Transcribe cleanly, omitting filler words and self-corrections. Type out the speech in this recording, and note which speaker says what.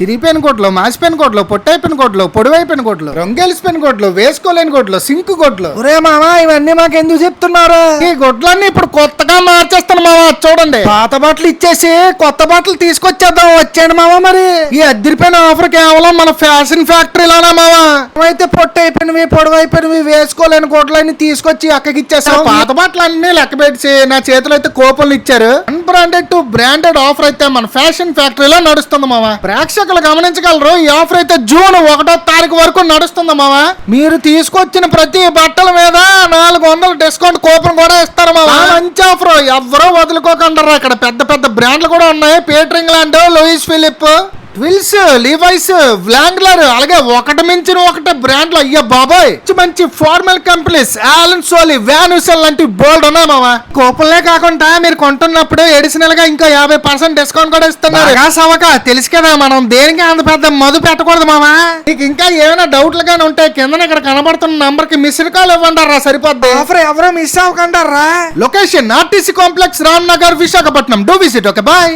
Speaker 1: చిరిగిపోయిన కోట్లు, మాసిపోయిన కోట్లు, పొట్టైపోయిన కోట్లు, పొడివైపోయిన కోట్లు, రంగేలిసిపోయిన కోట్లు, వేసుకోలేని కోట్లు, సింక్ కోట్లు. ఒరే మామా ఇవన్నీ మాకు ఎందుకు చెప్తున్నారు? ఈ గొడ్లన్నీ ఇప్పుడు కొత్తగా మార్చేస్తాను మామా, చూడండి. పాత బట్టలు ఇచ్చేసి కొత్త బట్టలు తీసుకొచ్చేద్దాం, వచ్చాను మామా. మరి ఈ అద్దరిపోయిన ఆఫర్ కేవలం మన ఫ్యాషన్ ఫ్యాక్టరీలోనా మామా? అయితే పొట్టైపోయినవి, పొడవైపోయినవి, వేసుకోలేని కోట్లన్నీ తీసుకొచ్చి అక్కకి ఇచ్చేస్తాం. పాత బట్టలు అన్ని లెక్క పెట్టి నా చేతిలో అయితే కూపన్లు ఇచ్చారు. అన్బ్రాండెడ్ టు బ్రాండెడ్ ఆఫర్ అయితే మన ఫ్యాషన్ ఫ్యాక్టరీలో నడుస్తుంది మామా. ప్రేక్షకులు గమనించగలరు, ఈ ఆఫర్ అయితే జూన్ 1వ తారీఖు వరకు నడుస్తుంది మామా. మీరు తీసుకొచ్చిన ప్రతి బట్టల మీద 400 డిస్కౌంట్ కూపన్ కూడా ఇస్తారు మామా. మంచి ఆఫర్, ఎవరో వదులుకోకుండా. ఇక్కడ పెద్ద పెద్ద బ్రాండ్లు కూడా ఉన్నాయి. Peter England, Louis Philip, twills, Levi's, వ్లాంగ్లర్, అలాగే ఒకటి మించిన ఒకటి బ్రాండ్లు. అయ్యా బాబాయ్, మంచి ఫార్మల్ కంపెనీస్, ఆలన్ సోలీ, వ్యానుసెల్ లాంటి బోల్డ్ ఉన్నాయి మామా. కూపన్లే కాకుండా మీరు కొంటున్నప్పుడు ఎడిషనల్ గా ఇంకా 50% డిస్కౌంట్ కూడా ఇస్తున్నారు. సవక తెలుసు కదా, మనం దేనికి అంత పెద్ద మధు పెట్టకూడదు మామా. మీకు ఇంకా ఏమైనా డౌట్లు గానీ ఉంటే కింద ఇక్కడ కనబడుతున్న నంబర్ కి మిస్డ్ కాల్ ఇవ్వండి, సరిపోద్ది. ఆఫర్ ఎవరో మిస్ అవ్వకండి. Location RTC complex, Ram Nagar, Visakhapatnam. Do visit. Okay, bye.